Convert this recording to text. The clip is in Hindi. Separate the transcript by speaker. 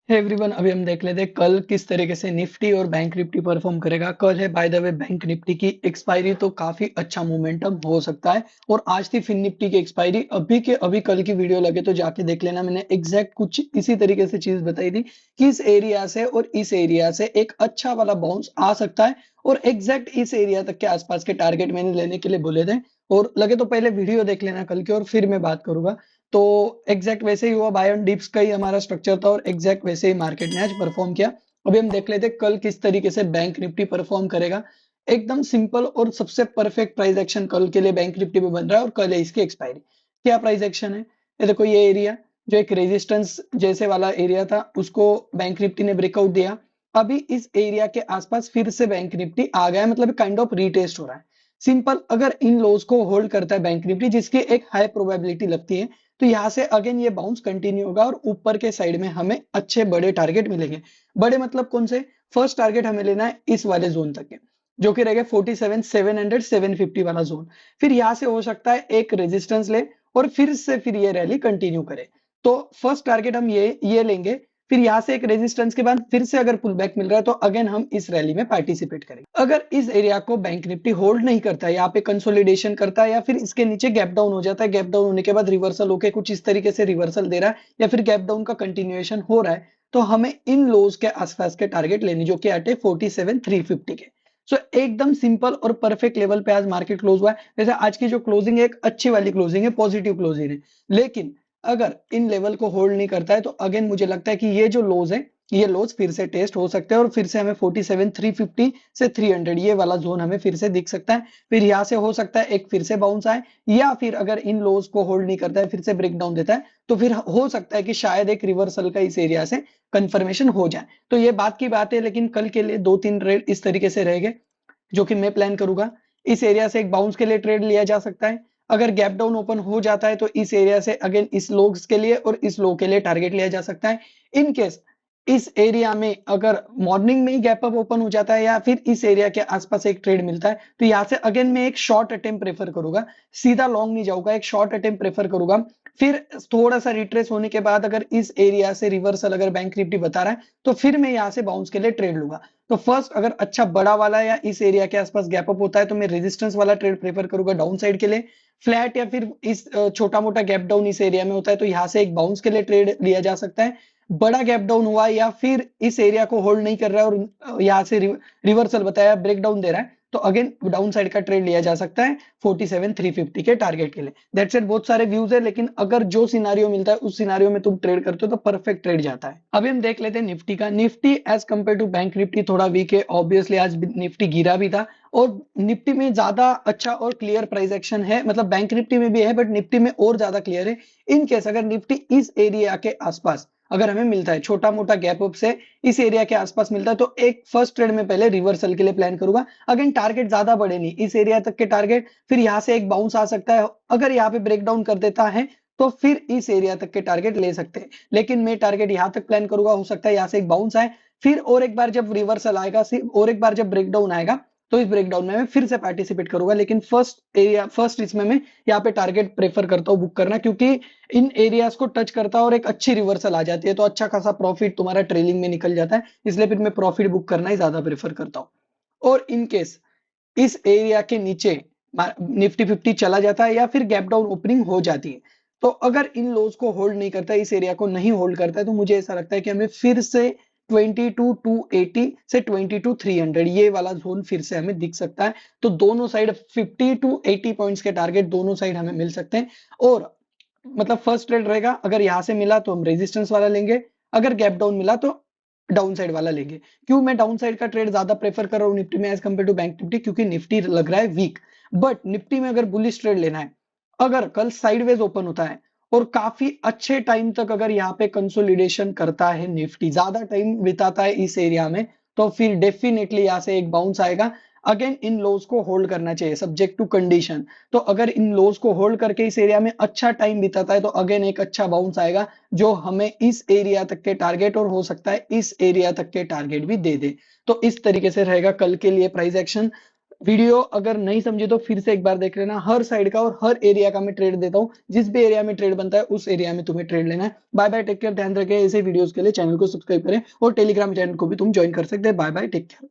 Speaker 1: हे एवरीवन, अभी हम देख लेते हैं कल किस तरीके से निफ्टी और बैंक निफ्टी परफॉर्म करेगा। कल है by the way bank Nifty की एक्सपायरी, तो काफी अच्छा मोमेंटम हो सकता है। और आज थी फिन निफ्टी की एक्सपायरी, अभी के अभी कल की वीडियो लगे तो जाके देख लेना। मैंने एग्जैक्ट कुछ इसी तरीके से चीज बताई थी कि इस एरिया से और इस एरिया से एक अच्छा वाला बाउंस आ सकता है, और एग्जैक्ट इस एरिया तक के आसपास के टारगेट मैंने लेने के लिए बोले थे। और लगे तो पहले वीडियो देख लेना कल की, और फिर मैं बात करूंगा। तो एग्जैक्ट वैसे ही हुआ, बाय ऑन डिप्स का ही हमारा स्ट्रक्चर था और एग्जैक्ट वैसे ही मार्केट ने आज परफॉर्म किया। अभी हम देख लेते हैं कल किस तरीके से बैंक निफ्टी परफॉर्म करेगा। एकदम सिंपल और सबसे परफेक्ट प्राइस एक्शन कल के लिए बैंक निफ्टी में बन रहा है, और कल है इसकी एक्सपायरी। क्या प्राइस एक्शन है, ये देखो, ये एरिया जो एक रेजिस्टेंस जैसे वाला एरिया था उसको बैंक निफ्टी ने ब्रेकआउट दिया। अभी इस एरिया के आसपास फिर से बैंक निफ्टी आ गया है, मतलब काइंड ऑफ रीटेस्ट हो रहा है। सिंपल, अगर इन लोज को होल्ड करता है बैंक निफ्टी, जिसकी एक हाई प्रोबेबिलिटी लगती है, तो यहाँ से अगेन ये बाउंस कंटिन्यू होगा और ऊपर के साइड में हमें अच्छे बड़े टारगेट मिलेंगे। बड़े मतलब कौन से? फर्स्ट टारगेट हमें लेना है इस वाले जोन तक के, जो कि रहेगा 47,700 750 वाला जोन। फिर यहाँ से हो सकता है एक रेजिस्टेंस ले और फिर से फिर ये रैली कंटिन्यू करे। तो फर्स्ट टारगेट हम ये लेंगे। फिर यहाँ से एक रेजिस्टेंस के बाद फिर से अगर पुल बैक मिल रहा है तो अगेन हम इस रैली में पार्टिसिपेट करेंगे। अगर इस एरिया को बैंक निफ्टी होल्ड नहीं करता है, यहाँ पे कंसोलिडेशन करता है या फिर इसके नीचे गैप डाउन हो जाता है, गैप डाउन होने के बाद रिवर्सल होके कुछ इस तरीके से रिवर्सल दे रहा है, या फिर गैप डाउन का कंटिन्यूएशन हो रहा है, तो हमें इन लोज के आसपास के टारगेट लेने, जो कि आते 47,350 के। सो एकदम सिंपल और परफेक्ट लेवल पे आज मार्केट क्लोज हुआ है। वैसे आज की जो क्लोजिंग है एक अच्छी वाली क्लोजिंग है, पॉजिटिव क्लोजिंग है। लेकिन अगर इन लेवल को होल्ड नहीं करता है तो अगेन मुझे लगता है कि ये जो लोज है, ये लोज फिर से टेस्ट हो सकते हैं और फिर से हमें 47,350 से 300 ये वाला जोन हमें फिर से दिख सकता है। फिर यहाँ से हो सकता है एक फिर से बाउंस आए, या फिर अगर इन लोज को होल्ड नहीं करता है, फिर से ब्रेक डाउन देता है, तो फिर हो सकता है कि शायद एक रिवर्सल का इस एरिया से कंफर्मेशन हो जाए। तो ये बात की बात है, लेकिन कल के लिए 2-3 ट्रेड इस तरीके से रहेंगे जो कि मैं प्लान करूंगा। इस एरिया से एक बाउंस के लिए ट्रेड लिया जा सकता है। अगर गैप डाउन ओपन हो जाता है तो इस एरिया से अगेन इस लोग्स के लिए और इस लो के लिए टारगेट लिया जा सकता है। इन केस इस एरिया में अगर मॉर्निंग में ही गैप अप ओपन हो जाता है या फिर इस एरिया के आसपास एक ट्रेड मिलता है, तो यहाँ से अगेन मैं एक शॉर्ट अटेम्प्ट प्रेफर करूंगा। सीधा लॉन्ग नहीं जाऊंगा, एक शॉर्ट अटेम्प्ट प्रेफर करूंगा। फिर थोड़ा सा रिट्रेस होने के बाद अगर इस एरिया से रिवर्सल अगर बैंक निफ्टी बता रहा है, तो फिर मैं यहाँ से बाउंस के लिए ट्रेड लूंगा। तो फर्स्ट, अगर अच्छा बड़ा वाला या इस एरिया के आसपास गैप अप होता है तो मैं रेजिस्टेंस वाला ट्रेड प्रेफर करूंगा डाउन साइड के लिए। फ्लैट या फिर इस छोटा मोटा गैप डाउन इस एरिया में होता है तो यहाँ से एक बाउंस के लिए ट्रेड लिया जा सकता है। बड़ा गैप डाउन हुआ या फिर इस एरिया को होल्ड नहीं कर रहा है और यहाँ से रिवर्सल बताया, ब्रेक डाउन दे रहा है, तो अगेन डाउन साइड का ट्रेड लिया जा सकता है 47,350 के टारगेट के लिए। That's it. बहुत सारे व्यूज है, लेकिन अगर जो सिनारियो मिलता है उस सिनारियो में तुम ट्रेड करते हो तो परफेक्ट ट्रेड जाता है। अभी हम देख लेते हैं निफ्टी का। Nifty as compare to bank Nifty थोड़ा वीक है, ऑब्वियसली आज निफ्टी गिरा भी था। और निफ्टी में ज्यादा अच्छा और क्लियर प्राइस एक्शन है, मतलब बैंक निफ्टी में भी है बट निफ्टी में और ज्यादा क्लियर है। इन केस अगर निफ्टी इस एरिया के आसपास अगर हमें मिलता है, छोटा मोटा गैप अप से इस एरिया के आसपास मिलता है, तो एक फर्स्ट ट्रेड में पहले रिवर्सल के लिए प्लान करूंगा। अगेन टारगेट ज्यादा बड़े नहीं, इस एरिया तक के टारगेट। फिर यहाँ से एक बाउंस आ सकता है, अगर यहाँ पे ब्रेक डाउन कर देता है तो फिर इस एरिया तक के टारगेट ले सकते हैं। लेकिन मैं टारगेट यहाँ तक प्लान करूंगा, हो सकता है यहाँ से एक बाउंस आए, फिर और एक बार जब रिवर्सल आएगा, और एक बार जब ब्रेकडाउन आएगा, तो इस ब्रेकडाउन में मैं फिर से पार्टिसिपेट करूंगा। लेकिन फर्स्ट इसमें मैं यहाँ पे टारगेट प्रेफर करता हूँ बुक करना, क्योंकि इन एरियाज को टच करता है और एक अच्छी रिवर्सल आ जाती है तो अच्छा खासा प्रॉफिट तुम्हारा ट्रेलिंग में निकल जाता है। इसलिए फिर मैं प्रॉफिट बुक करना ही ज्यादा प्रेफर करता हूँ। और इन केस इस एरिया के नीचे निफ्टी 50 चला जाता है या फिर गैप डाउन ओपनिंग हो जाती है, तो अगर इन लोज को होल्ड नहीं करता है, इस एरिया को नहीं होल्ड करता है, तो मुझे ऐसा लगता है कि हमें फिर से 22,280 से 22,300 ये वाला जोन फिर से हमें दिख सकता है। तो दोनों साइड 50 टू 80 पॉइंट्स के टारगेट दोनों साइड हमें मिल सकते हैं। और मतलब फर्स्ट ट्रेड रहेगा, अगर यहाँ से मिला तो हम रेजिस्टेंस वाला लेंगे, अगर गैप डाउन मिला तो डाउन साइड वाला लेंगे। क्यों मैं डाउन साइड का ट्रेड ज्यादा प्रेफर कर रहा हूँ निफ्टी में as compare to bank Nifty? क्योंकि निफ्टी लग रहा है वीक, बट निफ्टी में अगर बुलिश ट्रेड लेना है, अगर कल साइडवेज ओपन होता है और काफी अच्छे टाइम तक अगर यहाँ पे कंसोलिडेशन करता है, निफ्टी ज्यादा टाइम बिताता है इस एरिया में, तो फिर डेफिनेटली यहाँ से एक बाउंस आएगा। अगेन इन लोज को होल्ड करना चाहिए सब्जेक्ट टू कंडीशन। तो अगर इन लोज को होल्ड करके इस एरिया में अच्छा टाइम बिताता है तो अगेन एक अच्छा बाउंस आएगा, जो हमें इस एरिया तक के टारगेट और हो सकता है इस एरिया तक के टारगेट भी दे दे। तो इस तरीके से रहेगा कल के लिए प्राइस एक्शन। वीडियो अगर नहीं समझे तो फिर से एक बार देख लेना, हर साइड का और हर एरिया का मैं ट्रेड देता हूँ, जिस भी एरिया में ट्रेड बनता है उस एरिया में तुम्हें ट्रेड लेना है। बाय बाय, टेक केयर, ध्यान रखें। ऐसे वीडियोस के लिए चैनल को सब्सक्राइब करें और टेलीग्राम चैनल को भी तुम ज्वाइन कर सकते हैं। Bye bye, take care.